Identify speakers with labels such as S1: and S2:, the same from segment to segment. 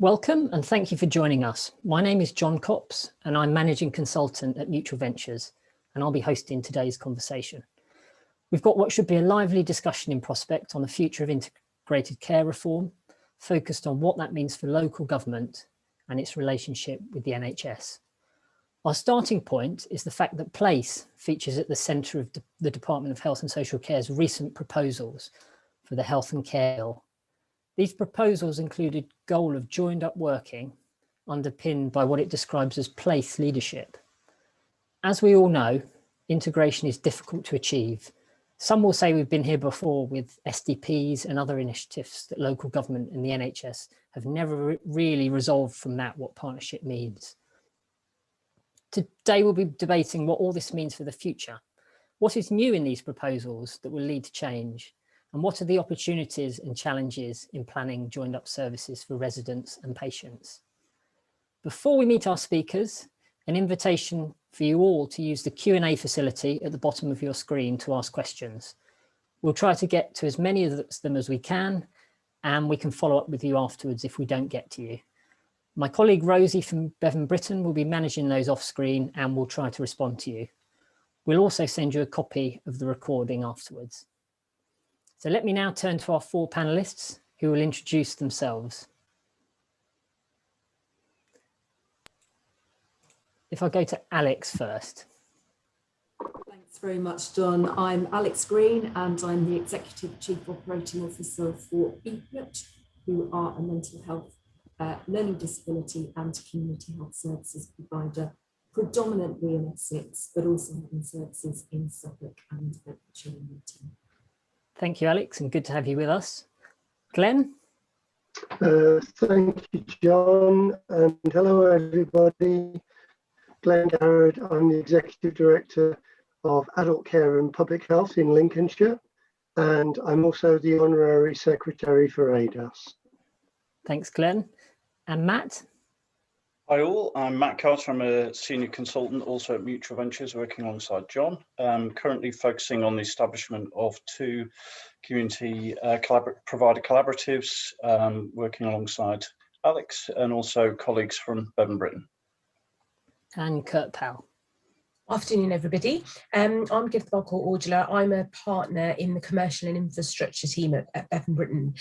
S1: Welcome and thank you for joining us. My name is John Copps and I'm Managing Consultant at Mutual Ventures, and I'll be hosting today's conversation. We've got what should be a lively discussion in prospect on the future of integrated care reform, focused on what that means for local government and its relationship with the NHS. Our starting point is the fact that place features at the centre of the Department of Health and Social Care's recent proposals for the Health and Care Bill. These proposals included goal of joined up working, underpinned by what it describes as place leadership. As we all know, integration is difficult to achieve. Some will say we've been here before with SDPs and other initiatives that local government and the NHS have never really resolved from that what partnership means. Today we'll be debating what all this means for the future. What is new in these proposals that will lead to change? And what are the opportunities and challenges in planning joined up services for residents and patients? Before we meet our speakers, an invitation for you all to use the Q&A facility at the bottom of your screen to ask questions. We'll try to get to as many of them as we can, and we can follow up with you afterwards if we don't get to you. My colleague Rosie from Bevan Brittan will be managing those off screen and will try to respond to you. We'll also send you a copy of the recording afterwards. So let me now turn to our four panelists who will introduce themselves. If I go to Alex first.
S2: Thanks very much, John. I'm Alex Green and I'm the Executive Chief Operating Officer for BPIT, who are a mental health, learning disability and community health services provider, predominantly in Essex, but also having services in Suffolk and Bedfordshire and Luton.
S1: Thank you, Alex, and good to have you with us. Glenn?
S3: Thank you, John, and hello, everybody. Glenn Garrett, I'm the Executive Director of Adult Care and Public Health in Lincolnshire, and I'm also the Honorary Secretary for ADAS.
S1: Thanks, Glenn. And Matt?
S4: Hi all, I'm Matt Carter. I'm a Senior Consultant also at Mutual Ventures, working alongside John. Currently focusing on the establishment of two community provider collaboratives, working alongside Alex and also colleagues from Bevan Brittan.
S1: And Kurt Powell.
S5: Afternoon, everybody. I'm Gift Aujla. I'm a partner in the commercial and infrastructure team at Bevan Brittan.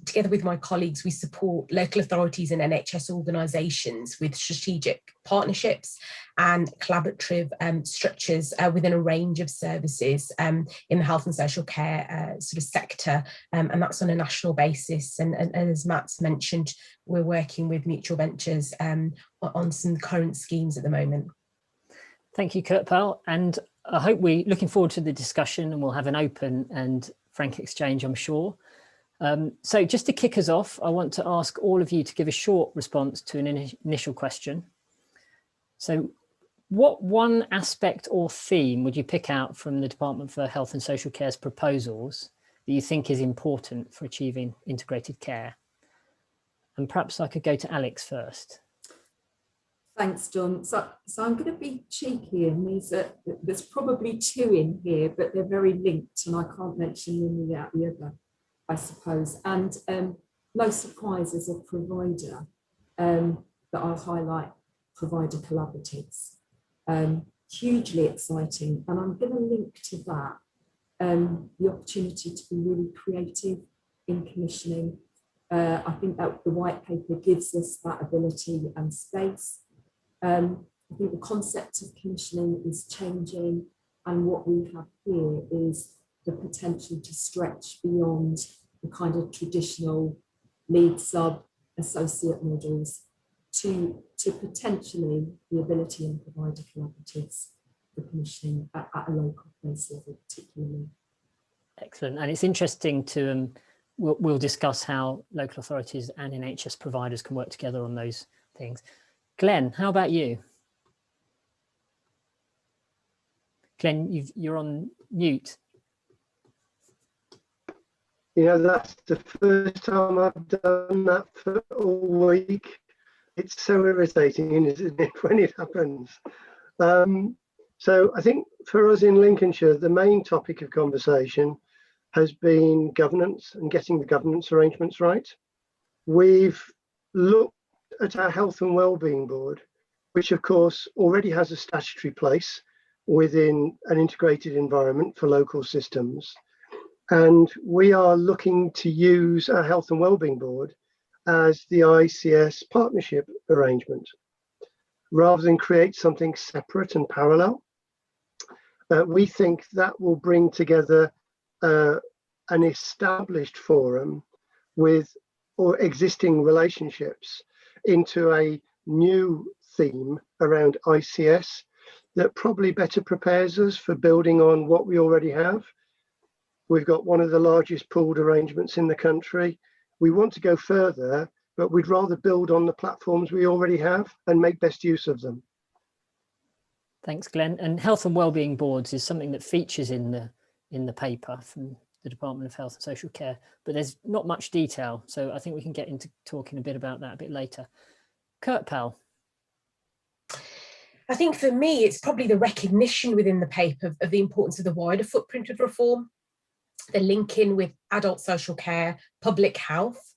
S5: Together with my colleagues, we support local authorities and NHS organisations with strategic partnerships and collaborative structures within a range of services in the health and social care sort of sector, and that's on a national basis. And as Matt's mentioned, we're working with Mutual Ventures on some current schemes at the moment.
S1: Thank you, Kurt Powell, and I hope we're looking forward to the discussion and we'll have an open and frank exchange, I'm sure. So just to kick us off, I want to ask all of you to give a short response to an initial question. So what one aspect or theme would you pick out from the Department for Health and Social Care's proposals that you think is important for achieving integrated care? And perhaps I could go to Alex first.
S2: Thanks, John. So I'm going to be cheeky, and there's probably two in here, but they're very linked, and I can't mention one without the other, I suppose. And no surprise, as a provider, that I'll highlight provider collaboratives. Hugely exciting, and I'm going to link to that the opportunity to be really creative in commissioning. I think that the white paper gives us that ability and space. I think the concept of commissioning is changing, and what we have here is the potential to stretch beyond the kind of traditional lead sub associate models to potentially the ability in provider collaboratives for commissioning at a local place level particularly.
S1: Excellent, and it's interesting to we'll discuss how local authorities and NHS providers can work together on those things. Glenn, how about you? Glenn, you're on mute.
S3: You know, that's the first time I've done that for all week. It's so irritating, isn't it, when it happens? So I think for us in Lincolnshire, the main topic of conversation has been governance and getting the governance arrangements right. We've looked at our Health and Wellbeing Board, which of course already has a statutory place within an integrated environment for local systems. And we are looking to use our Health and Wellbeing Board as the ICS partnership arrangement, rather than create something separate and parallel. We think that will bring together an established forum with or existing relationships into a new theme around ICS that probably better prepares us for building on what we already have. We've got one of the largest pooled arrangements in the country. We want to go further, but we'd rather build on the platforms we already have and make best use of them.
S1: Thanks, Glenn. And health and wellbeing boards is something that features in the paper from the Department of Health and Social Care, but there's not much detail. So I think we can get into talking a bit about that a bit later. Kurt Powell.
S5: I think for me, it's probably the recognition within the paper of the importance of the wider footprint of reform, the link in with adult social care, public health,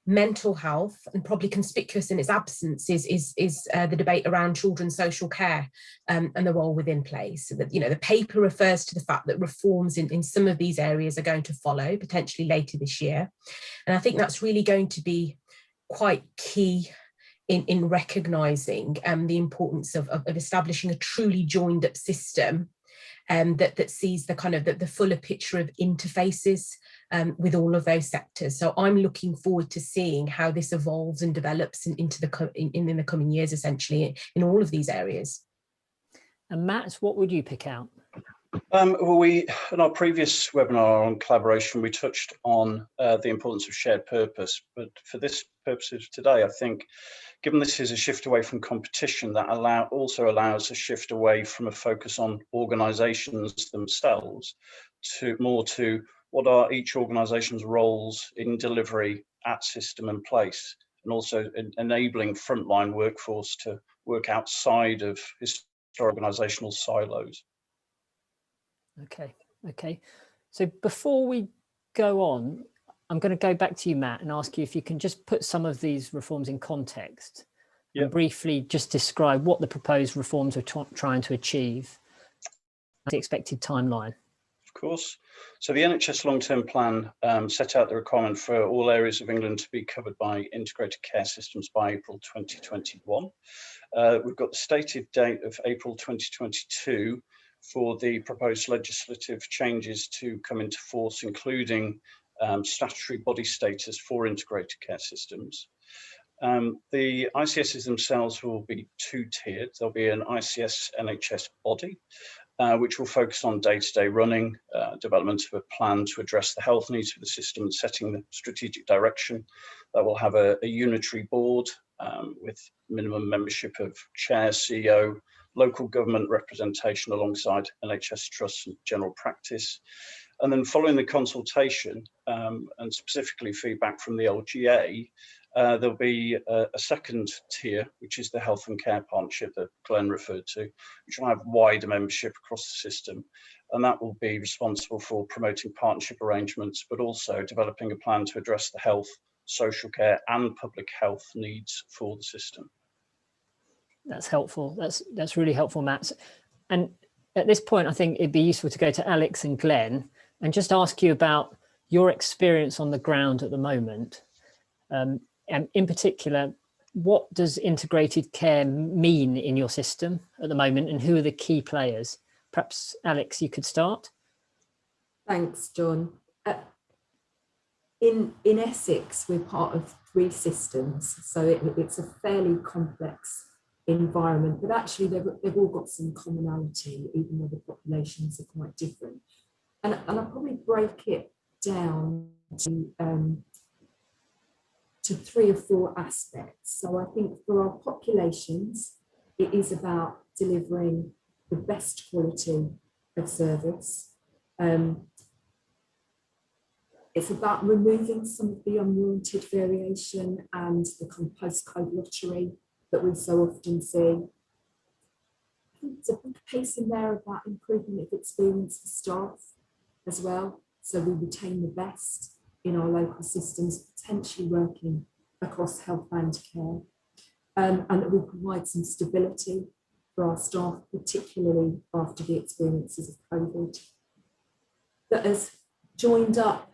S5: mental health, and probably conspicuous in its absence is the debate around children's social care and the role within place. So that, you know, the paper refers to the fact that reforms in some of these areas are going to follow potentially later this year. And I think that's really going to be quite key in recognising the importance of establishing a truly joined up system that sees the kind of the fuller picture of interfaces with all of those sectors. So I'm looking forward to seeing how this evolves and develops in the coming years, essentially, in all of these areas.
S1: And Matt, what would you pick out?
S4: Well, in our previous webinar on collaboration, we touched on the importance of shared purpose. But for this purposes today, I think, given this is a shift away from competition, that also allows a shift away from a focus on organisations themselves to more to what are each organisation's roles in delivery at system and place, and also enabling frontline workforce to work outside of historic organisational silos.
S1: Okay. So before we go on, I'm going to go back to you, Matt, and ask you if you can just put some of these reforms in context and briefly just describe what the proposed reforms are trying to achieve, the expected timeline.
S4: Of course. So the NHS long-term plan set out the requirement for all areas of England to be covered by integrated care systems by April 2021. We've got the stated date of April 2022 for the proposed legislative changes to come into force, including statutory body status for integrated care systems. The ICSs themselves will be two-tiered. There'll be an ICS NHS body, which will focus on day-to-day running, development of a plan to address the health needs of the system and setting the strategic direction. That will have a unitary board with minimum membership of chair, CEO, local government representation alongside NHS trusts and general practice. And then following the consultation and specifically feedback from the LGA, there'll be a second tier, which is the health and care partnership that Glenn referred to, which will have wider membership across the system. And that will be responsible for promoting partnership arrangements, but also developing a plan to address the health, social care and public health needs for the system.
S1: That's helpful. That's really helpful, Matt. And at this point, I think it'd be useful to go to Alex and Glenn and just ask you about your experience on the ground at the moment. And in particular, what does integrated care mean in your system at the moment, and who are the key players? Perhaps, Alex, you could start.
S2: Thanks, John. In Essex, we're part of 3 systems, so it's a fairly complex environment, but actually they've all got some commonality, even though the populations are quite different. And I'll probably break it down to 3 or 4 aspects. So I think for our populations, it is about delivering the best quality of service. It's about removing some of the unwanted variation and the kind of postcode lottery that we so often see. I think there's a big piece in there about improvement of experience for staff as well, so we retain the best in our local systems, potentially working across health and care, and that we provide some stability for our staff, particularly after the experiences of COVID. That has joined up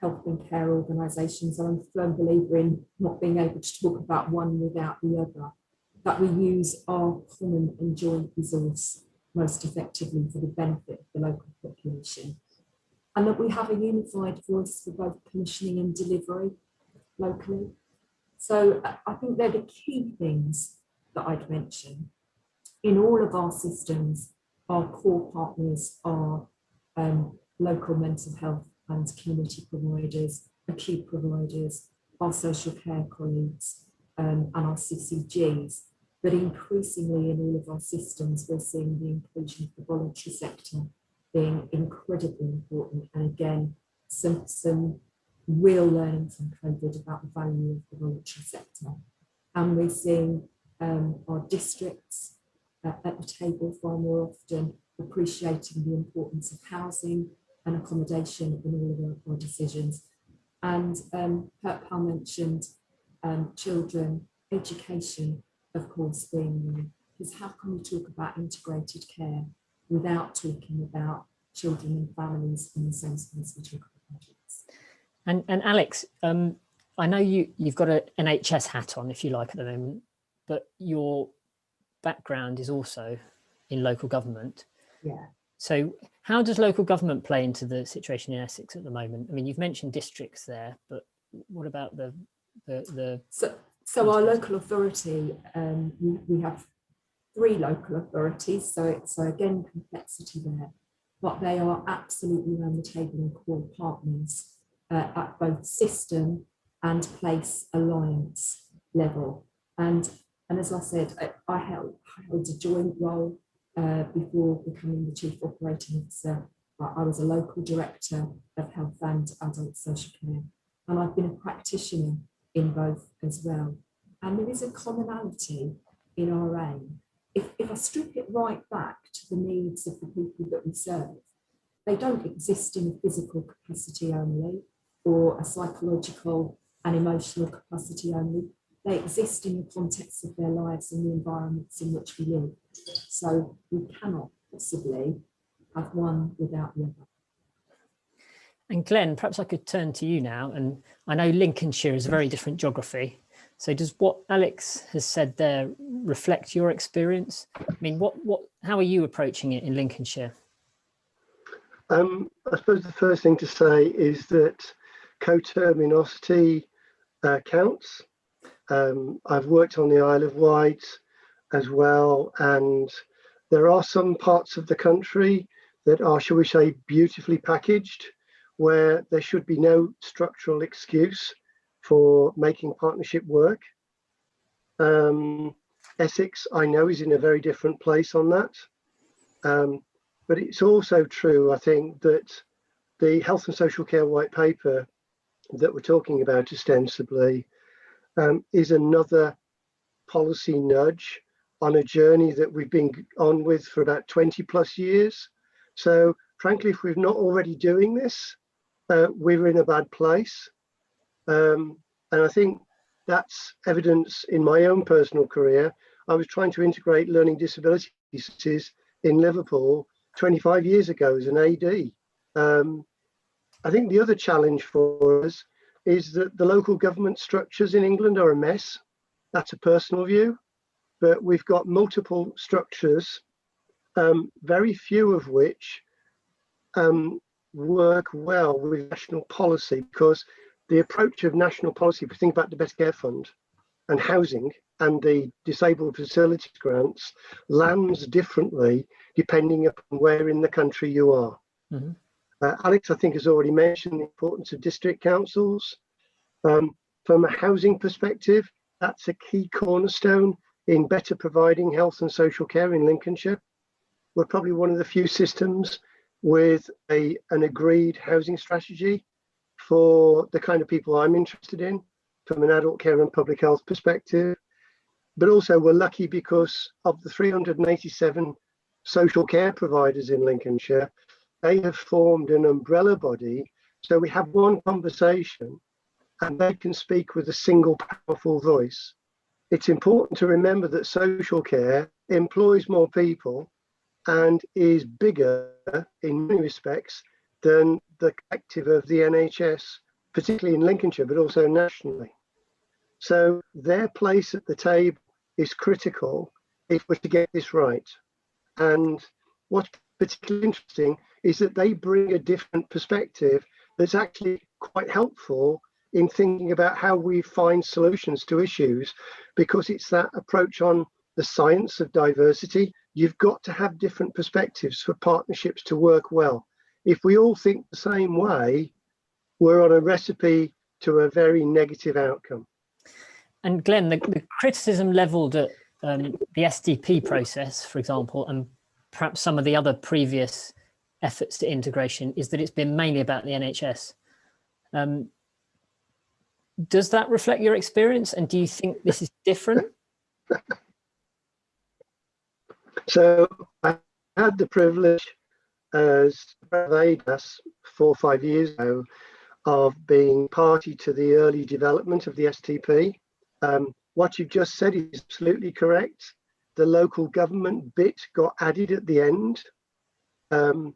S2: health and care organisations. I'm a firm believer in not being able to talk about one without the other, that we use our common and joint resource most effectively for the benefit of the local population, and that we have a unified voice for both commissioning and delivery locally. So I think they're the key things that I'd mention. In all of our systems, our core partners are local mental health and community providers, acute providers, our social care colleagues, and our CCGs. But increasingly in all of our systems, we're seeing the inclusion of the voluntary sector being incredibly important. And again, some real learning from COVID about the value of the voluntary sector. And we're seeing our districts at the table far more often, appreciating the importance of housing and accommodation in all of our decisions. And Pal mentioned children, education, of course, being one, because how can we talk about integrated care without talking about children and families in the same space we talk about adults?
S1: And Alex, I know you've got an NHS hat on, if you like, at the moment, but your background is also in local government. Yeah. So how does local government play into the situation in Essex at the moment? I mean, you've mentioned districts there, but what about the
S2: So our local authority, we have 3 local authorities, so again, complexity there, but they are absolutely around the table and core partners at both system and place alliance level. And as I said, I held a joint role before becoming the Chief Operating Officer. I was a local director of health and adult social care, and I've been a practitioner in both as well. And there is a commonality in our aim. If I strip it right back to the needs of the people that we serve, they don't exist in a physical capacity only or a psychological and emotional capacity only. They exist in the context of their lives and the environments in which we live. So we cannot possibly have one without the other.
S1: And Glenn, perhaps I could turn to you now. And I know Lincolnshire is a very different geography. So does what Alex has said there reflect your experience? I mean, how are you approaching it in Lincolnshire?
S3: I suppose the first thing to say is that coterminosity counts. I've worked on the Isle of Wight as well, and there are some parts of the country that are, shall we say, beautifully packaged, where there should be no structural excuse for making partnership work. Essex, I know, is in a very different place on that. But it's also true, I think, that the Health and Social Care White Paper that we're talking about ostensibly is another policy nudge on a journey that we've been on with for about 20 plus years. So frankly, if we're not already doing this, we're in a bad place. And I think that's evidence in my own personal career. I was trying to integrate learning disabilities in Liverpool 25 years ago as an AD. I think the other challenge for us is that the local government structures in England are a mess. That's a personal view, but we've got multiple structures, very few of which work well with national policy, because the approach of national policy, if we think about the Better Care Fund and housing and the disabled facilities grants, lands differently depending upon where in the country you are. Mm-hmm. Alex, I think, has already mentioned the importance of district councils. From a housing perspective, that's a key cornerstone in better providing health and social care in Lincolnshire. We're probably one of the few systems with an agreed housing strategy for the kind of people I'm interested in from an adult care and public health perspective. But also we're lucky because of the 387 social care providers in Lincolnshire, they have formed an umbrella body. So we have one conversation and they can speak with a single powerful voice. It's important to remember that social care employs more people and is bigger in many respects than the collective of the NHS, particularly in Lincolnshire, but also nationally. So their place at the table is critical if we're to get this right. And what's particularly interesting is that they bring a different perspective that's actually quite helpful in thinking about how we find solutions to issues, because it's that approach on the science of diversity. You've got to have different perspectives for partnerships to work well. If we all think the same way, we're on a recipe to a very negative outcome.
S1: And Glenn, the criticism levelled at the SDP process, for example, and perhaps some of the other previous efforts to integration, is that it's been mainly about the NHS. Does that reflect your experience, and do you think this is different?
S3: So I had the privilege as ADAS 4 or 5 years ago of being party to the early development of the STP. What you've just said is absolutely correct. The local government bit got added at the end. The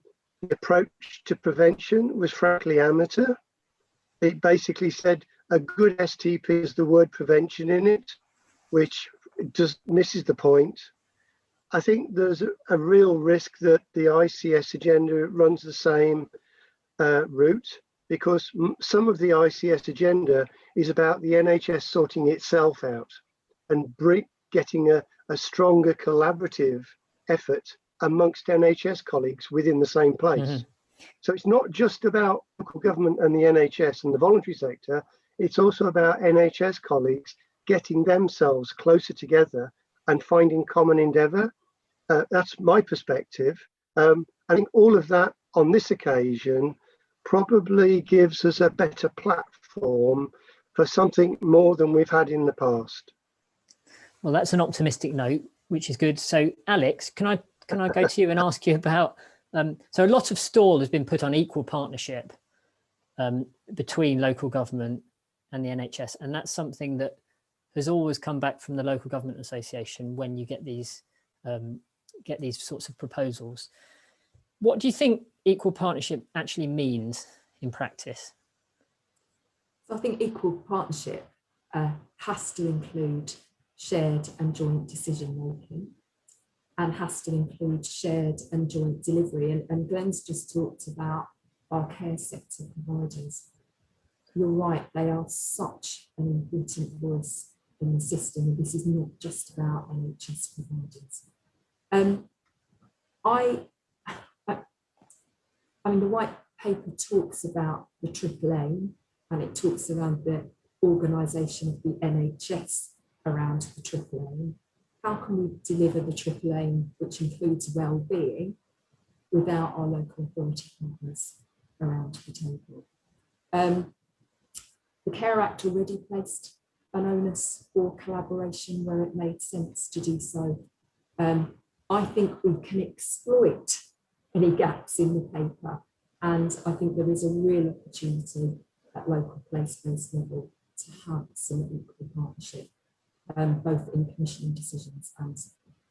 S3: approach to prevention was frankly amateur. It basically said a good STP has the word prevention in it, which just misses the point. I think there's a real risk that the ICS agenda runs the same route, because some of the ICS agenda is about the NHS sorting itself out and getting a stronger collaborative effort amongst NHS colleagues within the same place. Mm-hmm. So it's not just about local government and the NHS and the voluntary sector, it's also about NHS colleagues getting themselves closer together and finding common endeavour. That's my perspective. I think all of that on this occasion probably gives us a better platform for something more than we've had in the past.
S1: Well, that's an optimistic note, which is good. So, Alex, can I go to you and ask you about? So, a lot of stall has been put on equal partnership between local government and the NHS, and that's something that has always come back from the Local Government Association when you get these sorts of proposals. What do you think equal partnership actually means in practice?
S2: So I think equal partnership has to include shared and joint decision making, and has to include shared and joint delivery. And Glenn's just talked about our care sector providers. You're right, they are such an important voice in the system, and this is not just about NHS providers. I mean, the white paper talks about the triple aim, and it talks around the organisation of the NHS around the triple aim. How can we deliver the triple aim, which includes well-being, without our local authority partners around the table? The Care Act already placed an onus for collaboration where it made sense to do so. I think we can exploit any gaps in the paper, and I think there is a real opportunity at local place-based level to have some equal partnership, both in commissioning decisions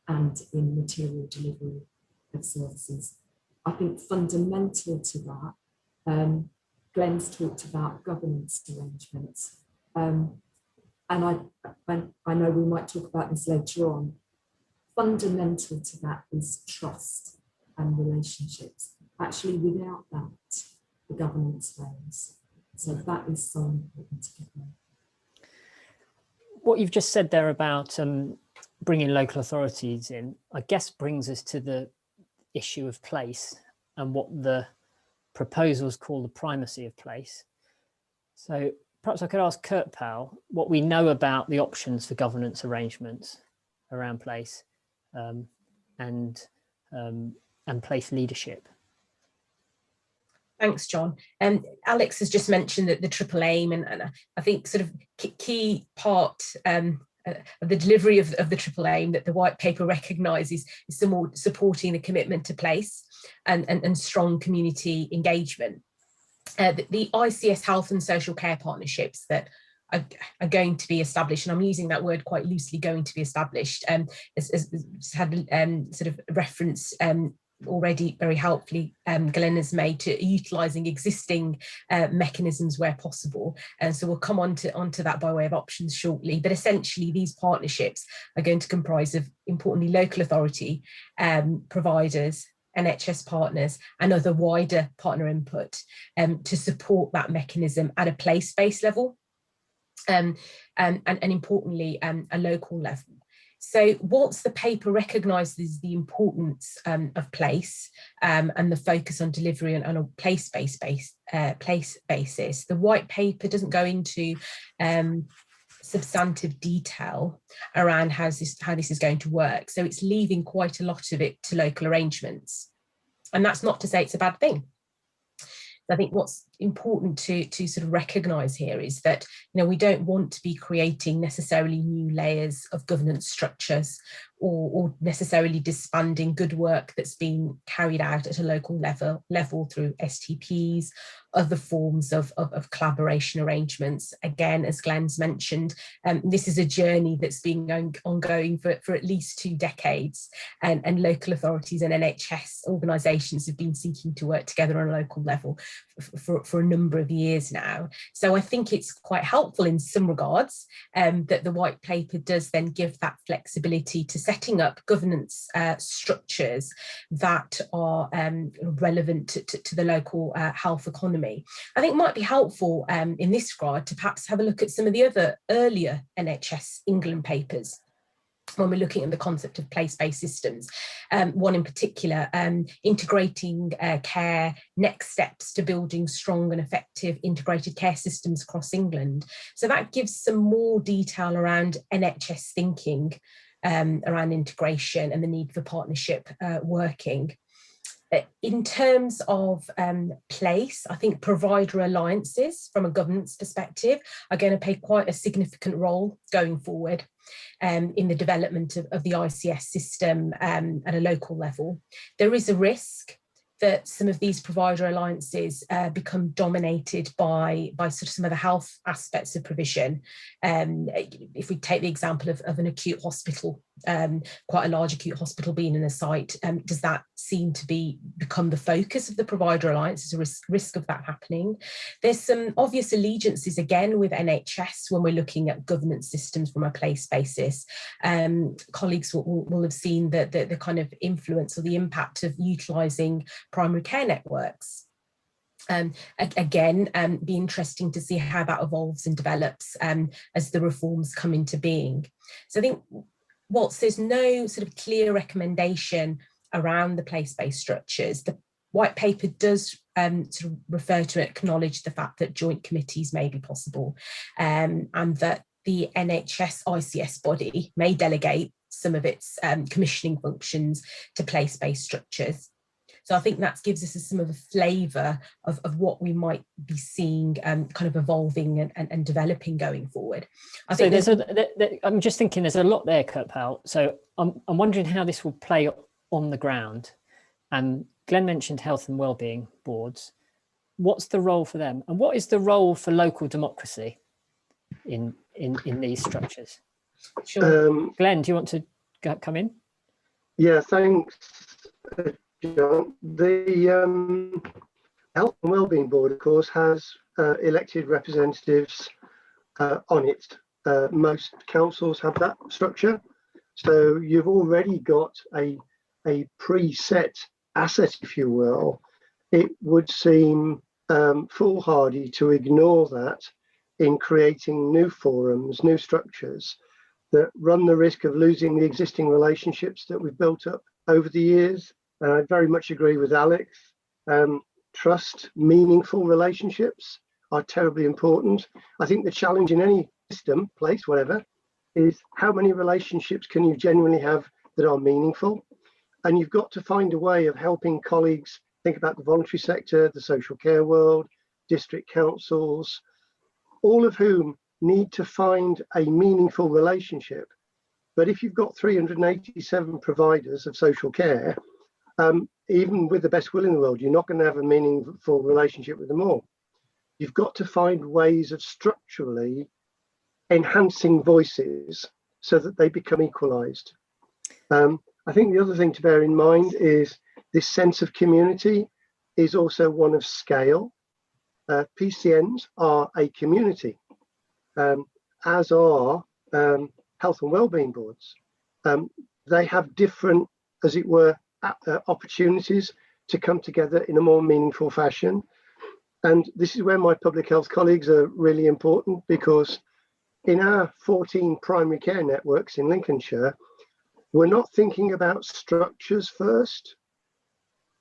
S2: and in material delivery of services. I think fundamental to that, Glenn's talked about governance arrangements, and I know we might talk about this later on. Fundamental to that is trust and relationships. Actually, without that, the governance fails. So that is so important to get there.
S1: What you've just said there about bringing local authorities in, I guess brings us to the issue of place and what the proposals call the primacy of place. So perhaps I could ask Kurt Powell what we know about the options for governance arrangements around place and place leadership.
S5: Thanks, John. Alex has just mentioned that the triple aim, and I think sort of key part of the delivery of the triple aim that the white paper recognises is some more supporting the commitment to place and strong community engagement. the ICS health and social care partnerships that are going to be established, and I'm using that word quite loosely, going to be established, as had sort of reference already very helpfully Glenn has made to utilising existing mechanisms where possible, and so we'll come onto that by way of options shortly. But essentially these partnerships are going to comprise of, importantly, local authority providers, NHS partners and other wider partner input to support that mechanism at a place-based level and importantly a local level. So whilst the paper recognises the importance of place and the focus on delivery on a place basis, the white paper doesn't go into substantive detail around how this is going to work. So it's leaving quite a lot of it to local arrangements. And that's not to say it's a bad thing. I think what's important to sort of recognise here is that, you know, we don't want to be creating necessarily new layers of governance structures or necessarily disbanding good work that's been carried out at a local level through STPs, other forms of collaboration arrangements. Again, as Glenn's mentioned, this is a journey that's been ongoing for at least 2 decades, and local authorities and NHS organisations have been seeking to work together on a local level for a number of years now. So I think it's quite helpful in some regards that the white paper does then give that flexibility to setting up governance structures that are relevant to the local health economy. I think it might be helpful in this regard to perhaps have a look at some of the other earlier NHS England papers when we're looking at the concept of place-based systems. One in particular, integrating care, next steps to building strong and effective integrated care systems across England. So that gives some more detail around NHS thinking around integration and the need for partnership working. In terms of place, I think provider alliances from a governance perspective are going to play quite a significant role going forward in the development of the ICS system at a local level. There is a risk that some of these provider alliances become dominated by sort of some of the health aspects of provision. If we take the example of an acute hospital, quite a large acute hospital being in a site, does that seem to become the focus of the provider alliance? There's a risk of that happening. There's some obvious allegiances again with NHS when we're looking at governance systems from a place basis. Colleagues will have seen the kind of influence or the impact of utilising primary care networks. Again, be interesting to see how that evolves and develops as the reforms come into being. So I think whilst there's no sort of clear recommendation around the place-based structures, the white paper does sort of refer to and acknowledge the fact that joint committees may be possible, and that the NHS ICS body may delegate some of its commissioning functions to place-based structures. So I think that gives us some of a flavour of what we might be seeing kind of evolving and developing going forward. I think
S1: I'm just thinking there's a lot there, Kirkpal. So I'm wondering how this will play on the ground. Glenn mentioned health and wellbeing boards. What's the role for them? And what is the role for local democracy in these structures?
S5: Sure.
S1: Glenn, do you want to come in?
S3: Yeah, thanks, John. The Health and Wellbeing Board, of course, has elected representatives on it. Most councils have that structure. So you've already got a preset asset, if you will. It would seem foolhardy to ignore that in creating new forums, new structures that run the risk of losing the existing relationships that we've built up over the years. I very much agree with Alex. Trust, meaningful relationships are terribly important. I think the challenge in any system, place, whatever, is how many relationships can you genuinely have that are meaningful? And you've got to find a way of helping colleagues think about the voluntary sector, the social care world, district councils, all of whom need to find a meaningful relationship. But if you've got 387 providers of social care, even with the best will in the world, you're not going to have a meaningful relationship with them all. you've got to find ways of structurally enhancing voices so that they become equalized. I think the other thing to bear in mind is this sense of community is also one of scale. PCNs are a community, as are health and wellbeing boards. They have different, as it were, opportunities to come together in a more meaningful fashion. And this is where my public health colleagues are really important, because in our 14 primary care networks in Lincolnshire, we're not thinking about structures first.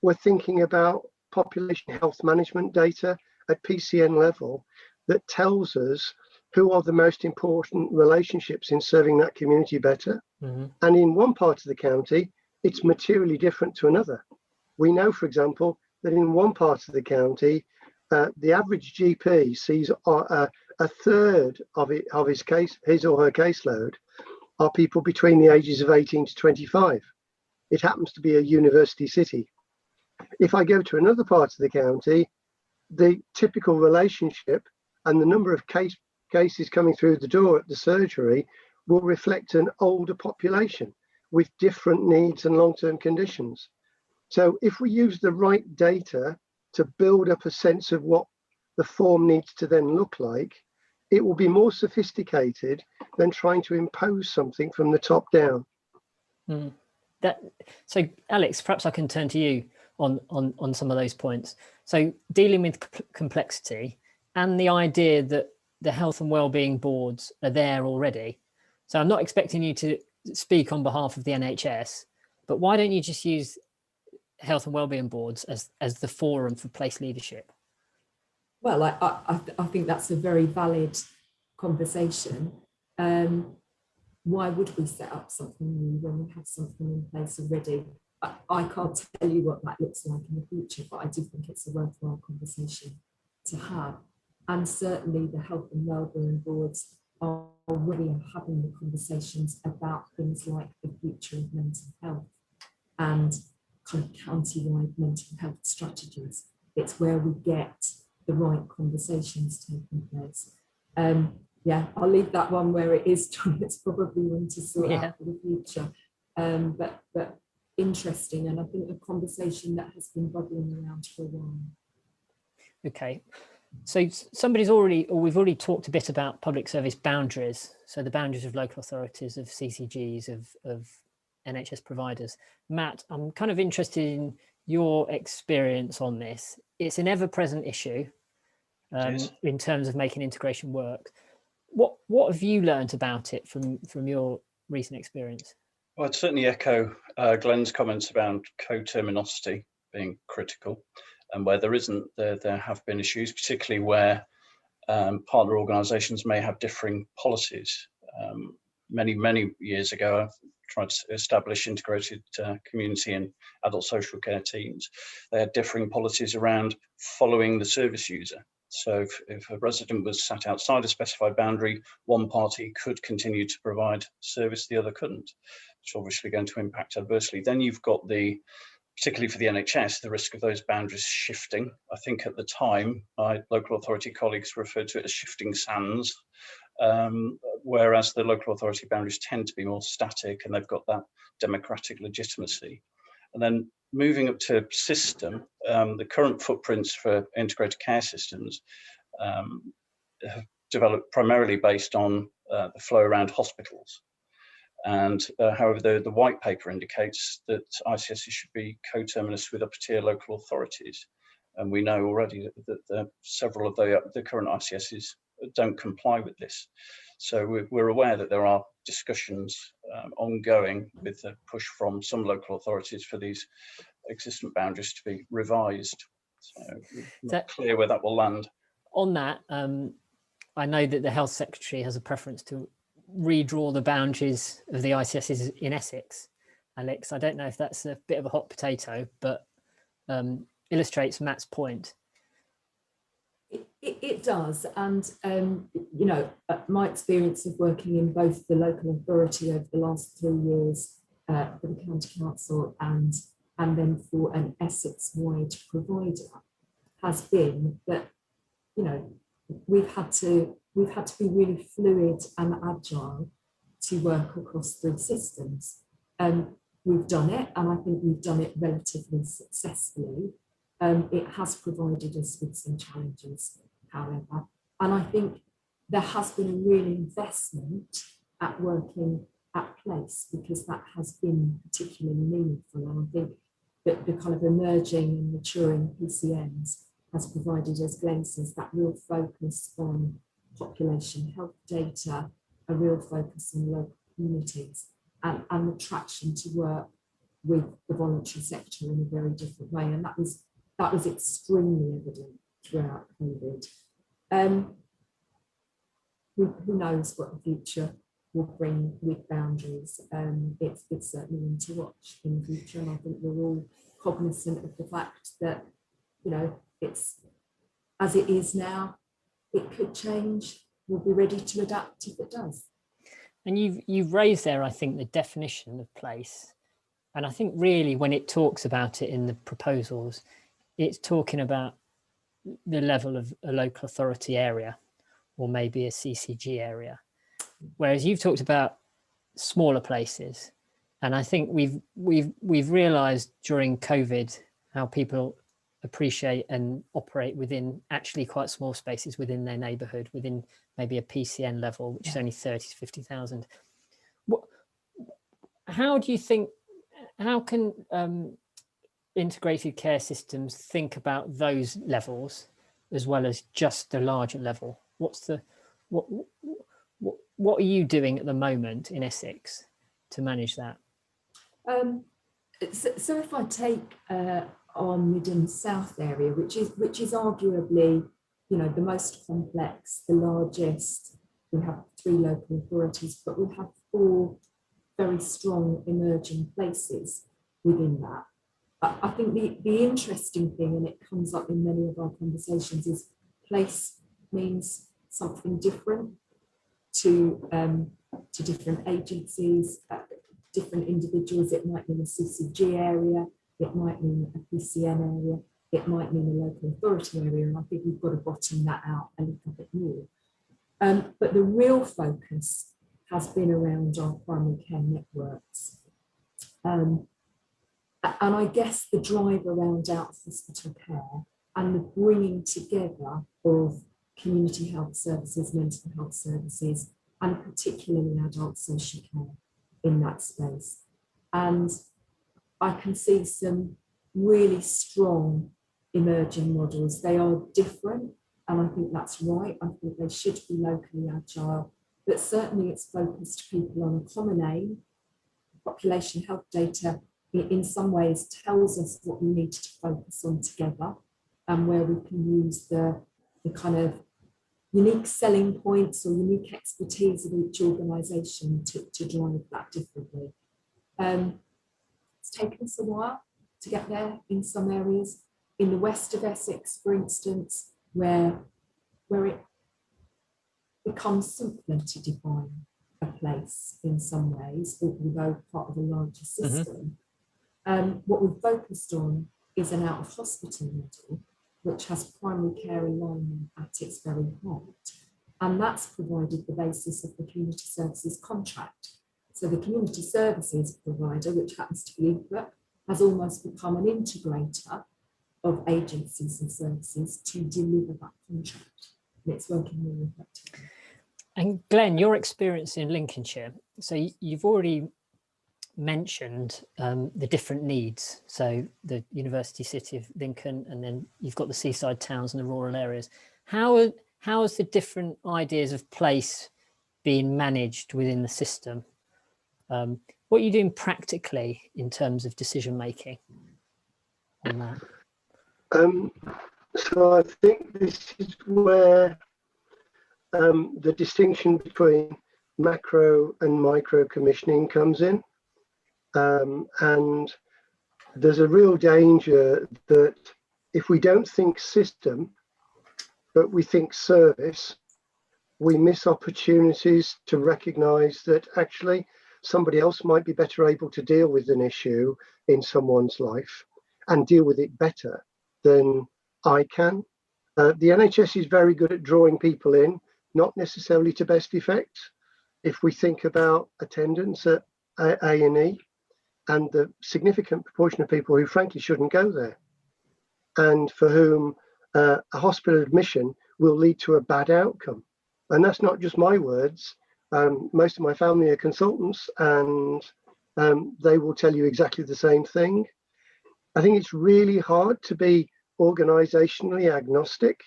S3: We're thinking about population health management data at PCN level that tells us who are the most important relationships in serving that community better.
S1: Mm-hmm.
S3: And in one part of the county, it's materially different to another. We know, for example, that in one part of the county, the average GP sees a third of his or her caseload are people between the ages of 18 to 25. It happens to be a university city. If I go to another part of the county, the typical relationship and the number of cases coming through the door at the surgery will reflect an older population with different needs and long-term conditions. So if we use the right data to build up a sense of what the form needs to then look like, it will be more sophisticated than trying to impose something from the top down.
S1: Mm. So Alex, perhaps I can turn to you on some of those points. So dealing with complexity and the idea that the health and wellbeing boards are there already. So I'm not expecting you to speak on behalf of the NHS, but why don't you just use health and wellbeing boards as the forum for place leadership?
S2: Well, I think that's a very valid conversation. Why would we set up something new when we have something in place already? I can't tell you what that looks like in the future, but I do think it's a worthwhile conversation to have. And certainly the health and wellbeing boards are already having the conversations about things like the future of mental health and kind of county-wide mental health strategies. It's where we get the right conversations taking place. Yeah, I'll leave that one where it is, John. It's probably one to sort out for the future. But interesting, and I think a conversation that has been bubbling around for a while. Okay.
S1: So we've already talked a bit about public service boundaries. So the boundaries of local authorities, of CCGs, of NHS providers. Matt, I'm kind of interested in your experience on this. It's an ever-present issue in terms of making integration work. What have you learned about it from your recent experience?
S4: Well, I'd certainly echo Glenn's comments around co-terminosity being critical, and where there isn't, there have been issues, particularly where partner organisations may have differing policies. Many years ago, I tried to establish integrated community and adult social care teams. They had differing policies around following the service user. So if a resident was sat outside a specified boundary, one party could continue to provide service, the other couldn't, which is obviously going to impact adversely. Then you've got particularly for the NHS, the risk of those boundaries shifting. I think at the time, my local authority colleagues referred to it as shifting sands, whereas the local authority boundaries tend to be more static and they've got that democratic legitimacy. And then moving up to system, the current footprints for integrated care systems have developed primarily based on the flow around hospitals. And however, the white paper indicates that ICSs should be coterminous with upper tier local authorities. And we know already that several of the current ICSs don't comply with this. So we're aware that there are discussions ongoing with the push from some local authorities for these existing boundaries to be revised. So not clear where that will land.
S1: On that, I know that the Health Secretary has a preference to redraw the boundaries of the ICSs in Essex. Alex, I don't know if that's a bit of a hot potato, but illustrates Matt's point.
S2: It does, and you know, my experience of working in both the local authority over the last 3 years for the county council and then for an Essex-wide provider has been that, you know, we've had to be really fluid and agile to work across 3 systems. We've done it, and I think we've done it relatively successfully. It has provided us with some challenges, however, and I think there has been a real investment at working at place, because that has been particularly meaningful. And I think that the kind of emerging and maturing PCNs has provided, as Glenn says, that real focus on population health data, a real focus on local communities, and the traction to work with the voluntary sector in a very different way. And that was extremely evident throughout COVID. Who knows what the future will bring with boundaries. It's certainly one to watch in the future, and I think we're all cognizant of the fact that, you know, it's as it is now, it could change. We'll be ready to adapt if it does.
S1: And you've raised there, I think, the definition of place. And I think really when it talks about it in the proposals, it's talking about the level of a local authority area, or maybe a CCG area. Whereas you've talked about smaller places. And I think we've realized during COVID how people appreciate and operate within actually quite small spaces within their neighborhood, within maybe a PCN level, which is only 30 to 50,000. How do you think, how can integrated care systems think about those levels as well as just the larger level? What are you doing at the moment in Essex to manage that?
S2: So if I take our Mid and South area, which is arguably, you know, the most complex, the largest, we have 3 local authorities, but we have 4 very strong emerging places within that. I think the interesting thing, and it comes up in many of our conversations, is place means something different to different agencies, different individuals. It might mean a CCG area, it might mean a PCN area, it might mean a local authority area, and I think we've got to bottom that out a little bit more. But the real focus has been around our primary care networks. And I guess the drive around out-of-hospital care and the bringing together of community health services, mental health services, and particularly adult social care in that space. And I can see some really strong emerging models. They are different, and I think that's right. I think they should be locally agile, but certainly it's focused people on a common aim. Population health data in some ways tells us what we need to focus on together, and where we can use the kind of unique selling points or unique expertise of each organisation to drive that differently. It's taken us a while to get there in some areas. In the west of Essex, for instance, where it becomes simpler to define a place in some ways, although part of a larger system. What we've focused on is an out-of-hospital model, which has primary care alignment at its very heart. And that's provided the basis of the community services contract. So the community services provider, which happens to be INCRA, has almost become an integrator of agencies and services to deliver that contract. And it's working really effectively.
S1: And Glenn, your experience in Lincolnshire, so you've already mentioned the different needs. So the University City of Lincoln, and then you've got the seaside towns and the rural areas. How has the different ideas of place been managed within the system? What are you doing practically in terms of decision making on that?
S3: So I think this is where the distinction between macro and micro commissioning comes in. And there's a real danger that if we don't think system, but we think service, we miss opportunities to recognise that actually somebody else might be better able to deal with an issue in someone's life and deal with it better than I can. The NHS is very good at drawing people in, not necessarily to best effect. If we think about attendance at A&E and the significant proportion of people who frankly shouldn't go there, and for whom a hospital admission will lead to a bad outcome. And that's not just my words. Most of my family are consultants, and they will tell you exactly the same thing. I think it's really hard to be organisationally agnostic.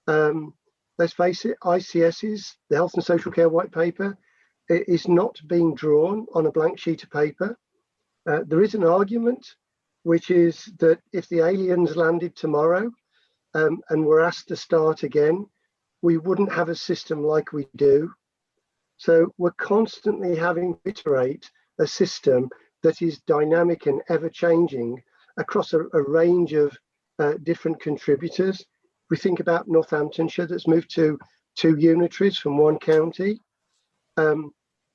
S3: Let's face it, ICS's, the Health and Social Care White Paper, is not being drawn on a blank sheet of paper. There is an argument, which is that if the aliens landed tomorrow and were asked to start again, we wouldn't have a system like we do. So we're constantly having to iterate a system that is dynamic and ever-changing across a range of different contributors. We think about Northamptonshire, that's moved to 2 unitaries from 1 county.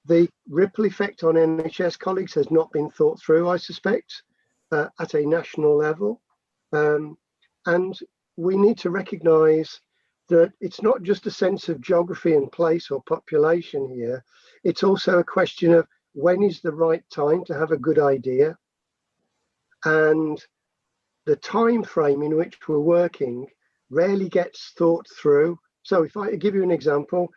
S3: The ripple effect on NHS colleagues has not been thought through, I suspect, at a national level. And we need to recognise that it's not just a sense of geography and place or population here. It's also a question of when is the right time to have a good idea, and the time frame in which we're working rarely gets thought through. So if I give you an example,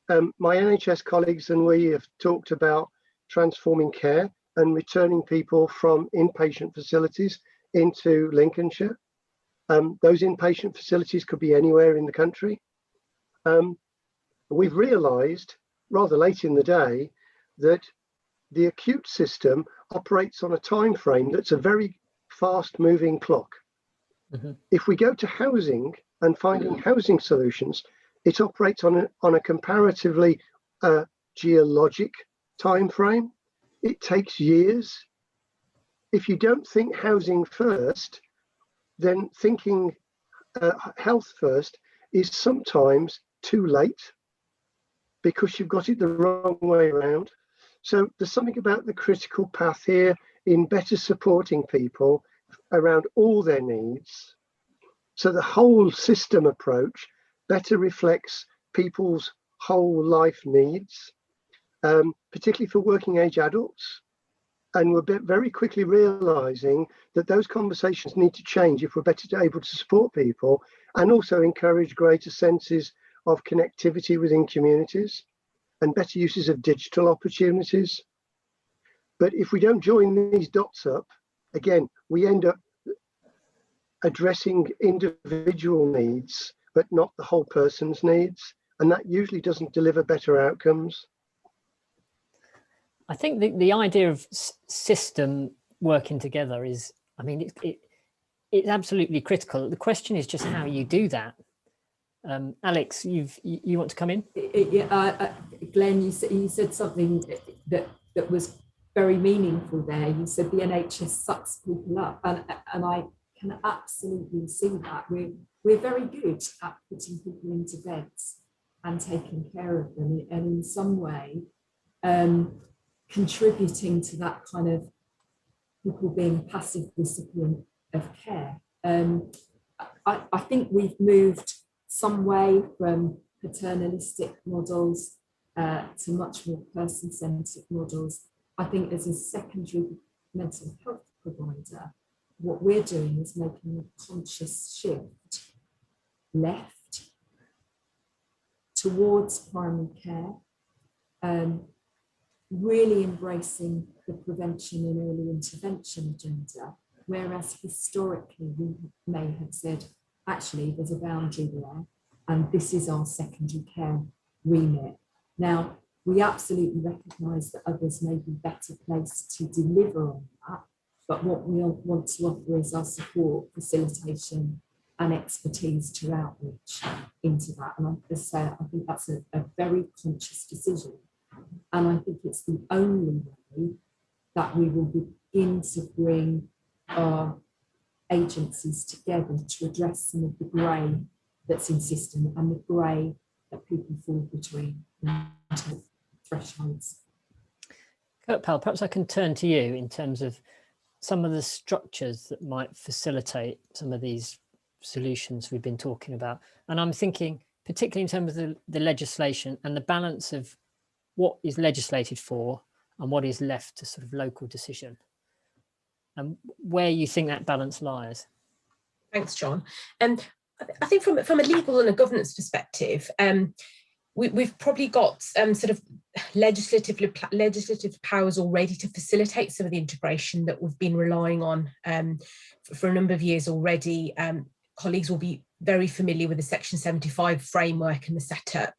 S3: my NHS colleagues and we have talked about transforming care and returning people from inpatient facilities into Lincolnshire. Those inpatient facilities could be anywhere in the country. We've realised rather late in the day that the acute system operates on a time frame that's a very fast moving clock. Mm-hmm. If we go to housing and finding housing solutions, it operates on a comparatively geologic time frame. It takes years. If you don't think housing first, then thinking health first is sometimes too late because you've got it the wrong way around. So there's something about the critical path here in better supporting people around all their needs. So the whole system approach better reflects people's whole life needs, particularly for working age adults. And we're very quickly realizing that those conversations need to change if we're better able to support people and also encourage greater senses of connectivity within communities and better uses of digital opportunities. But if we don't join these dots up, again, we end up addressing individual needs, but not the whole person's needs. And that usually doesn't deliver better outcomes.
S1: I think the idea of system working together is, I mean, it's absolutely critical. The question is just how you do that. Alex, you want to come in?
S2: Glenn, you said something that was very meaningful there. You said the NHS sucks people up, and I can absolutely see that. We're very good at putting people into beds and taking care of them, and in some way contributing to that kind of people being passive recipient of care. I think we've moved some way from paternalistic models to much more person-centered models. I think as a secondary mental health provider, what we're doing is making a conscious shift left towards primary care, really embracing the prevention and early intervention agenda, whereas historically we may have said, actually, there's a boundary there, and this is our secondary care remit. Now, we absolutely recognise that others may be better placed to deliver on that, but what we want to offer is our support, facilitation, and expertise to outreach into that. And I think that's a very conscious decision. And I think it's the only way that we will begin to bring our agencies together to address some of the grey that's in system and the grey that people fall between thresholds.
S1: Kirkpal, perhaps I can turn to you in terms of some of the structures that might facilitate some of these solutions we've been talking about. And I'm thinking, particularly in terms of the legislation and the balance of what is legislated for and what is left to sort of local decision, and where you think that balance lies.
S5: Thanks, John. I think from a legal and a governance perspective, we've probably got sort of legislative powers already to facilitate some of the integration that we've been relying on for a number of years already. Colleagues will be very familiar with the Section 75 framework and the setup.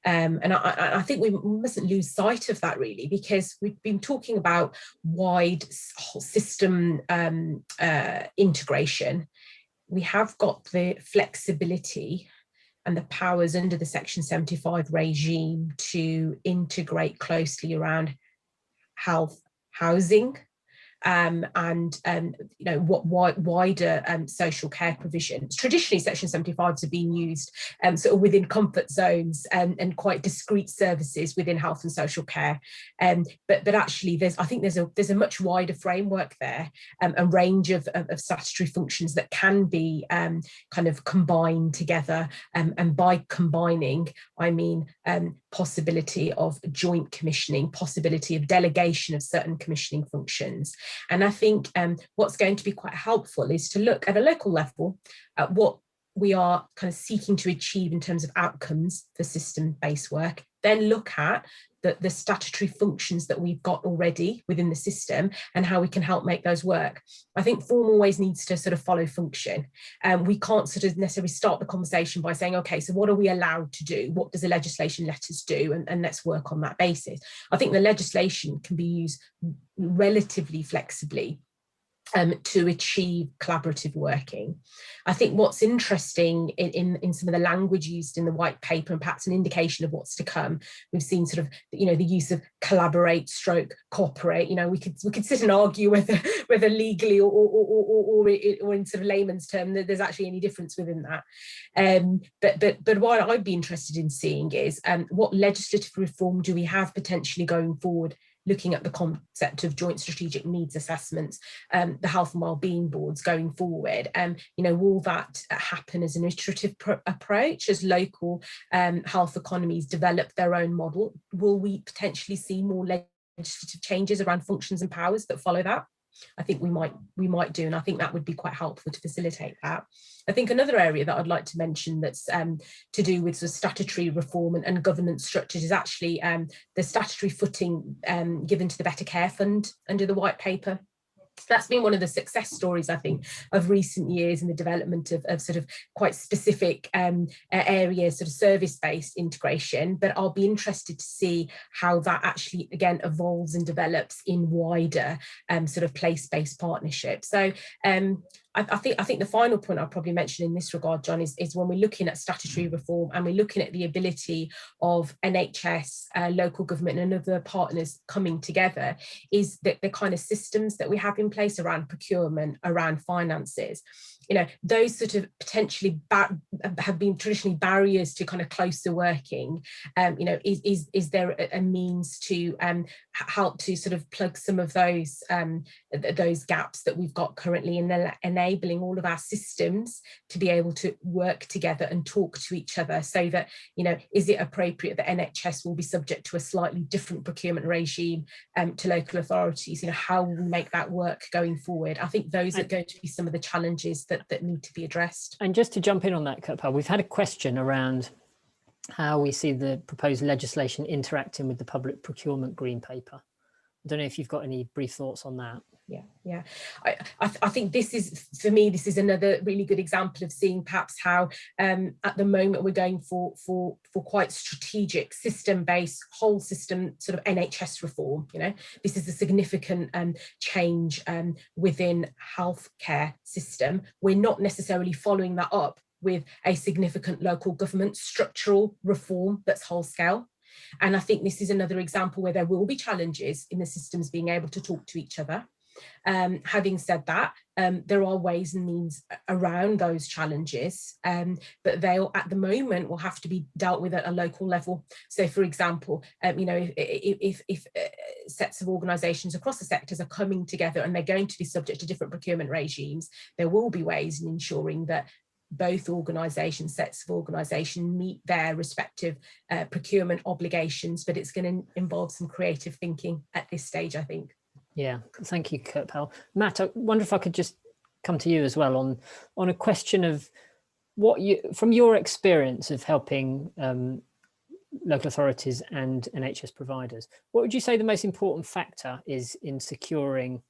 S5: And I think we mustn't lose sight of that, really, because we've been talking about wide system integration. We have got the flexibility and the powers under the Section 75 regime to integrate closely around health, housing, and you know, what wider social care provisions. Traditionally, Section 75s have been used sort of within comfort zones and quite discrete services within health and social care. But actually, I think there's a much wider framework there, a range of statutory functions that can be kind of combined together. And by combining, I mean possibility of joint commissioning, possibility of delegation of certain commissioning functions. And I think what's going to be quite helpful is to look at a local level at what we are kind of seeking to achieve in terms of outcomes for system-based work, then look at the statutory functions that we've got already within the system and how we can help make those work. I think form always needs to sort of follow function. We can't sort of necessarily start the conversation by saying, okay, so what are we allowed to do? What does the legislation let us do? And let's work on that basis. I think the legislation can be used relatively flexibly to achieve collaborative working. I think what's interesting in some of the language used in the white paper, and perhaps an indication of what's to come, we've seen sort of, you know, the use of collaborate stroke cooperate. You know, we could sit and argue whether legally or in sort of layman's term there's actually any difference within that. But what I'd be interested in seeing is what legislative reform do we have potentially going forward, looking at the concept of joint strategic needs assessments, the health and wellbeing boards going forward. You know, will that happen as an iterative approach as local health economies develop their own model? Will we potentially see more legislative changes around functions and powers that follow that? I think we might do, and I think that would be quite helpful to facilitate that. I think another area that I'd like to mention that's to do with sort of statutory reform and governance structures is actually the statutory footing given to the Better Care Fund under the white paper. That's been one of the success stories, I think, of recent years in the development of sort of quite specific areas, sort of service-based integration. But I'll be interested to see how that actually, again, evolves and develops in wider sort of place-based partnerships. So I think the final point I'll probably mention in this regard, John, is when we're looking at statutory reform and we're looking at the ability of NHS, local government and other partners coming together, is that the kind of systems that we have in place around procurement, around finances, you know, those sort of potentially have been traditionally barriers to kind of closer working. You know, is there a means to help to sort of plug some of those gaps that we've got currently in enabling all of our systems to be able to work together and talk to each other, so that, you know, is it appropriate that NHS will be subject to a slightly different procurement regime to local authorities? You know, how will we make that work going forward? I think those are going to be some of the challenges that need to be addressed.
S1: And just to jump in on that, Kirpal, we've had a question around how we see the proposed legislation interacting with the public procurement green paper. I don't know if you've got any brief thoughts on that.
S5: Yeah. I think this is, for me, this is another really good example of seeing perhaps how at the moment we're going for quite strategic system-based whole system sort of NHS reform. You know, this is a significant change within healthcare system. We're not necessarily following that up with a significant local government structural reform that's whole scale. And I think this is another example where there will be challenges in the systems being able to talk to each other. Having said that, there are ways and means around those challenges, but they at the moment will have to be dealt with at a local level. So, for example, you know, if sets of organisations across the sectors are coming together and they're going to be subject to different procurement regimes, there will be ways in ensuring that both organisations, sets of organisation, meet their respective procurement obligations, but it's going to involve some creative thinking at this stage, I think. Yeah,
S1: thank you, Kurt Powell. Matt, I wonder if I could just come to you as well on a question of what you, from your experience of helping local authorities and NHS providers, what would you say the most important factor is in securing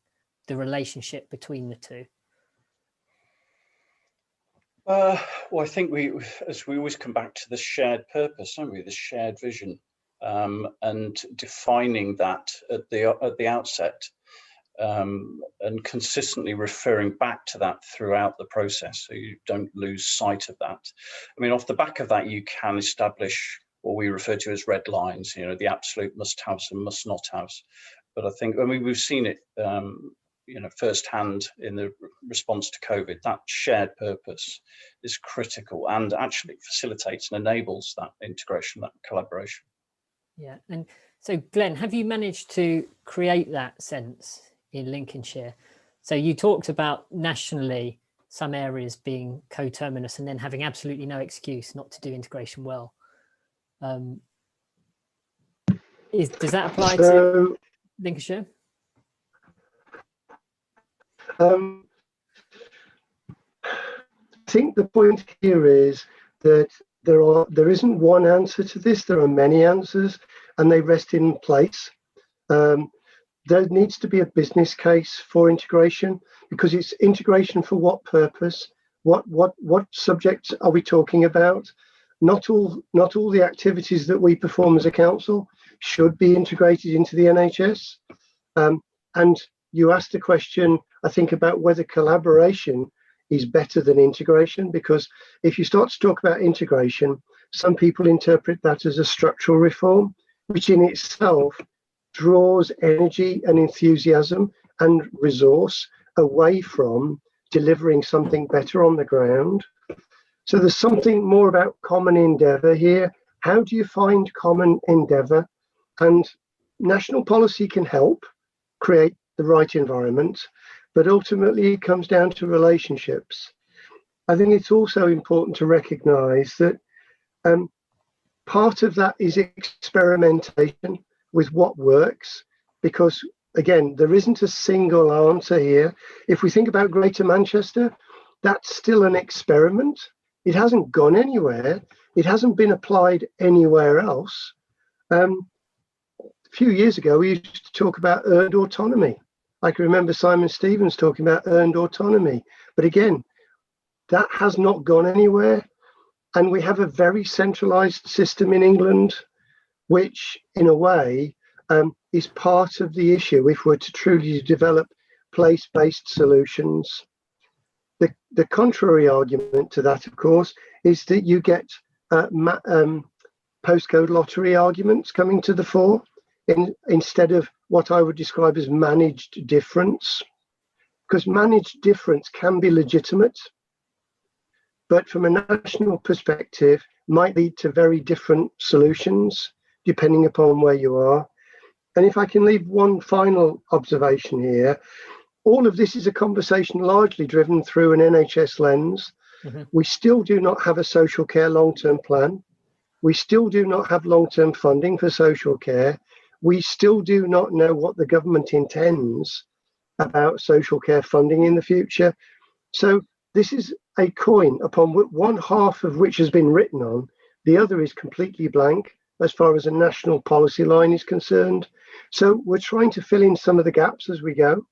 S1: the relationship between the two?
S4: Well, I think we always come back to the shared purpose, don't we? The shared vision, and defining that at the outset, and consistently referring back to that throughout the process, so you don't lose sight of that. I mean, off the back of that, you can establish what we refer to as red lines, you know, the absolute must-haves and must-not-haves. But I think, I mean, we've seen it, you know, firsthand in the response to COVID. That shared purpose is critical and actually facilitates and enables that integration, that collaboration.
S1: Yeah, and so Glenn, have you managed to create that sense in Lincolnshire? So you talked about nationally some areas being coterminous and then having absolutely no excuse not to do integration well. Does that apply to Lincolnshire?
S3: I think the point here is that there isn't one answer to this. There are many answers, and they rest in place. There needs to be a business case for integration, because it's integration for what purpose? What subjects are we talking about? Not all the activities that we perform as a council should be integrated into the NHS. And you asked the question, I think, about whether collaboration is better than integration, because if you start to talk about integration, some people interpret that as a structural reform, which in itself draws energy and enthusiasm and resource away from delivering something better on the ground. So there's something more about common endeavour here. How do you find common endeavour? And national policy can help create the right environment, but ultimately it comes down to relationships. I think it's also important to recognise that part of that is experimentation with what works, because again, there isn't a single answer here. If we think about Greater Manchester, that's still an experiment. It hasn't gone anywhere. It hasn't been applied anywhere else. A few years ago, we used to talk about earned autonomy. I can remember Simon Stevens talking about earned autonomy. But again, that has not gone anywhere. And we have a very centralised system in England, which in a way is part of the issue if we're to truly develop place-based solutions. The contrary argument to that, of course, is that you get postcode lottery arguments coming to the fore instead of what I would describe as managed difference, because managed difference can be legitimate, but from a national perspective might lead to very different solutions depending upon where you are. And if I can leave one final observation here, all of this is a conversation largely driven through an NHS lens. Mm-hmm. We still do not have a social care long-term plan. We still do not have long-term funding for social care. We still do not know what the government intends about social care funding in the future. So this is a coin upon one half of which has been written on. The other is completely blank as far as a national policy line is concerned. So we're trying to fill in some of the gaps as we go.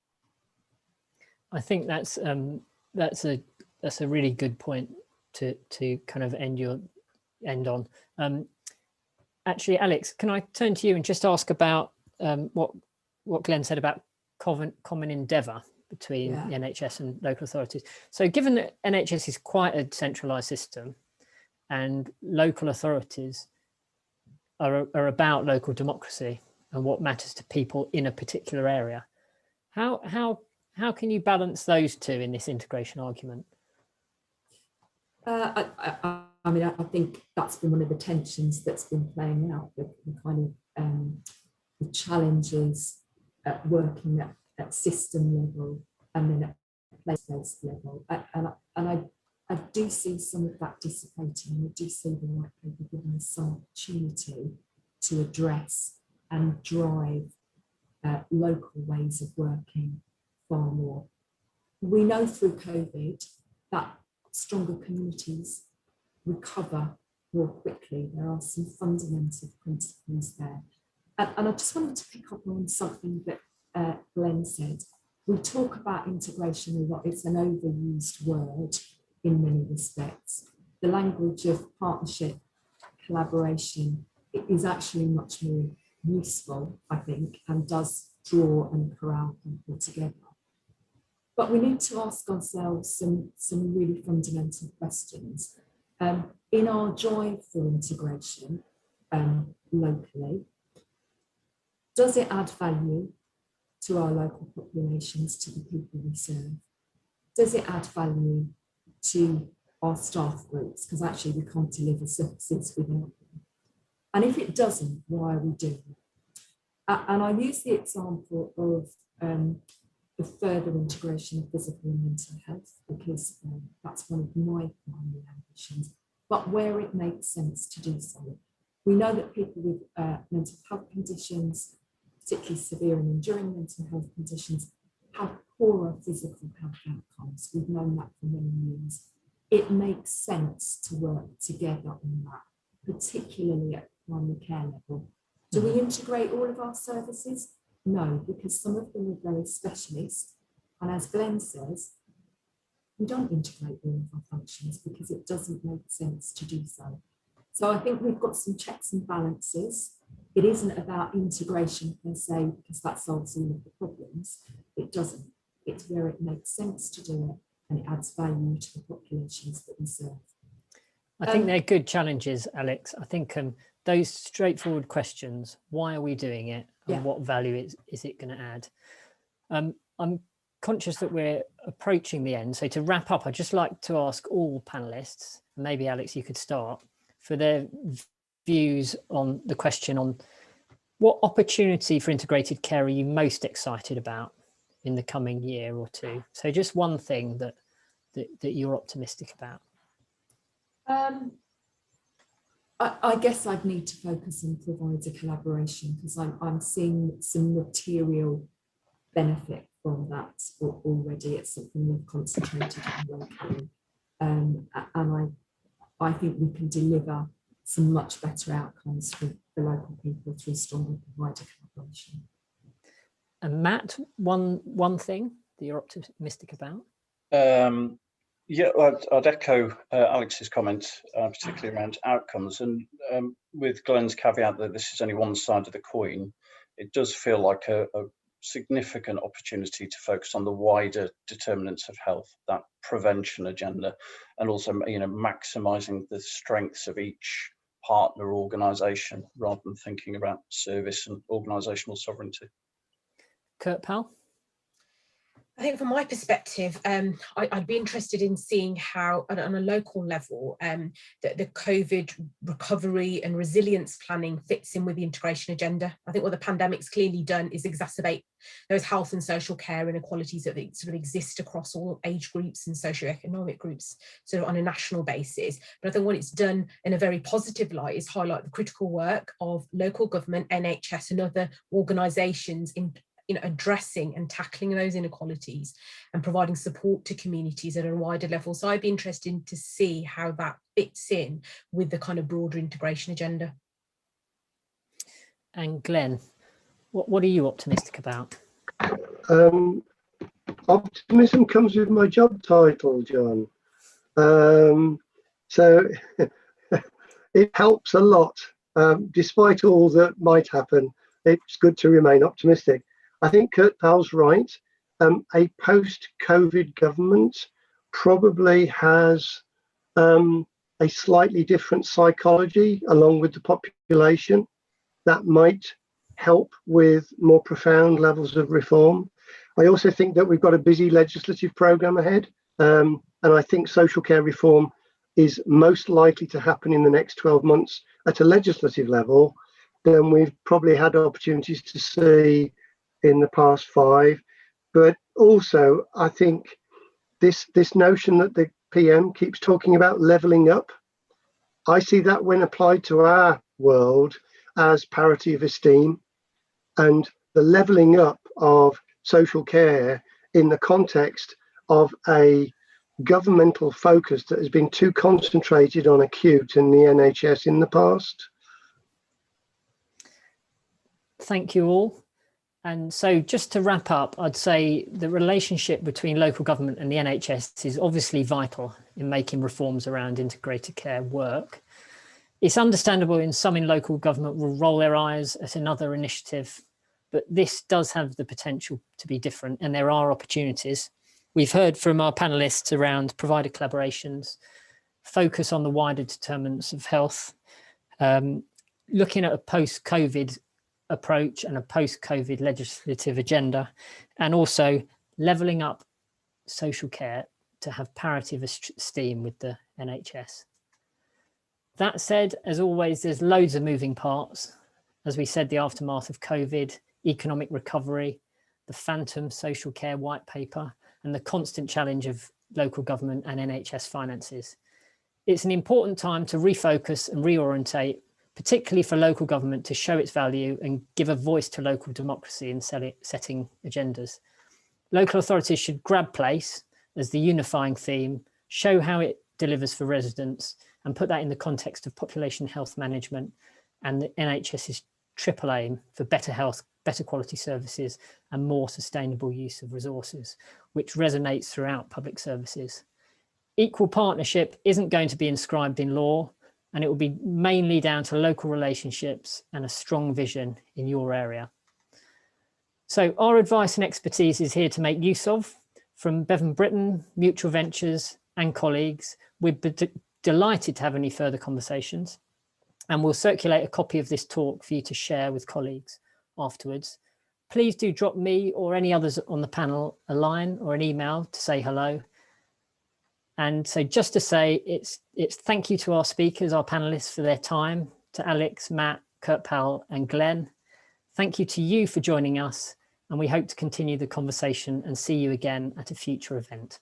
S1: I think that's a really good point to kind of end on. Actually, Alex, can I turn to you and just ask about what Glenn said about common endeavour between the NHS and local authorities. So given that NHS is quite a centralised system and local authorities are about local democracy and what matters to people in a particular area, how can you balance those two in this integration argument?
S2: I mean, I think that's been one of the tensions that's been playing out, the kind of the challenges at working at system level and then at place-based level. And I do see some of that dissipating, and I do see the white paper giving us some opportunity to address and drive local ways of working far more. We know through COVID that stronger communities recover more quickly. There are some fundamental principles there. And I just wanted to pick up on something that Glenn said. We talk about integration a lot. It's an overused word in many respects. The language of partnership, collaboration, it is actually much more useful, I think, and does draw and corral people together. But we need to ask ourselves some really fundamental questions. In our drive for integration locally, does it add value to our local populations, to the people we serve? Does it add value to our staff groups? Because actually we can't deliver services without them. And if it doesn't, why are we doing it? And I use the example of the further integration of physical and mental health, because that's one of my primary ambitions, but where it makes sense to do so. We know that people with mental health conditions, particularly severe and enduring mental health conditions, have poorer physical health outcomes. We've known that for many years. It makes sense to work together on that, particularly at primary care level. Do we integrate all of our services? No, because some of them are very specialist. And as Glenn says, we don't integrate all of our functions because it doesn't make sense to do so. So I think we've got some checks and balances. It isn't about integration per se, because that solves all of the problems. It doesn't. It's where it makes sense to do it and it adds value to the populations that we serve.
S1: I think they're good challenges, Alex. I think those straightforward questions, why are we doing it and what value is it going to add? I'm conscious that we're approaching the end. So to wrap up, I'd just like to ask all panelists, maybe Alex, you could start, for their views on the question on what opportunity for integrated care are you most excited about in the coming year or two? So just one thing that you're optimistic about.
S2: I guess I'd need to focus on provider collaboration, because I'm seeing some material benefit from that already. It's something we've concentrated on locally, and I think we can deliver some much better outcomes for the local people through stronger provider collaboration.
S1: And Matt, one thing that you're optimistic about?
S4: Yeah, I'd echo Alex's comments, particularly around outcomes. And with Glenn's caveat that this is only one side of the coin, it does feel like a significant opportunity to focus on the wider determinants of health, that prevention agenda, and also, maximising the strengths of each partner organisation rather than thinking about service and organisational sovereignty.
S1: Kurt Powell?
S5: I think from my perspective, I'd be interested in seeing how, on a local level, the COVID recovery and resilience planning fits in with the integration agenda. I think what the pandemic's clearly done is exacerbate those health and social care inequalities that sort of exist across all age groups and socioeconomic groups, sort of on a national basis. But I think what it's done in a very positive light is highlight the critical work of local government, NHS, and other organisations in addressing and tackling those inequalities and providing support to communities at a wider level. So I'd be interested to see how that fits in with the kind of broader integration agenda.
S1: And Glenn, what are you optimistic about?
S3: Optimism comes with my job title, John. So it helps a lot. Despite all that might happen, it's good to remain optimistic. I think Kurt Powell's right. A post-COVID government probably has a slightly different psychology along with the population that might help with more profound levels of reform. I also think that we've got a busy legislative programme ahead, and I think social care reform is most likely to happen in the next 12 months at a legislative level than we've probably had opportunities to see in the past 5. But also I think this notion that the PM keeps talking about levelling up. I see that when applied to our world as parity of esteem, and the levelling up of social care in the context of a governmental focus that has been too concentrated on acute in the NHS in the past.
S1: Thank you all. And so just to wrap up, I'd say the relationship between local government and the NHS is obviously vital in making reforms around integrated care work. It's understandable in some in local government will roll their eyes at another initiative, but this does have the potential to be different, and there are opportunities. We've heard from our panelists around provider collaborations, focus on the wider determinants of health, looking at a post-COVID approach and a post-COVID legislative agenda, and also levelling up social care to have parity of esteem with the NHS. That said, as always, there's loads of moving parts. As we said, the aftermath of COVID, economic recovery, the phantom social care white paper, and the constant challenge of local government and NHS finances. It's an important time to refocus and reorientate, particularly for local government to show its value and give a voice to local democracy in setting agendas. Local authorities should grab place as the unifying theme, show how it delivers for residents, and put that in the context of population health management and the NHS's triple aim for better health, better quality services, and more sustainable use of resources, which resonates throughout public services. Equal partnership isn't going to be inscribed in law, and it will be mainly down to local relationships and a strong vision in your area. So our advice and expertise is here to make use of. From Bevan Brittan, Mutual Ventures and colleagues, we'd be delighted to have any further conversations, and we'll circulate a copy of this talk for you to share with colleagues afterwards. Please do drop me or any others on the panel a line or an email to say hello. And so just to say, it's thank you to our speakers, our panelists, for their time, to Alex, Matt, Kurt Powell and Glenn. Thank you to you for joining us, and we hope to continue the conversation and see you again at a future event.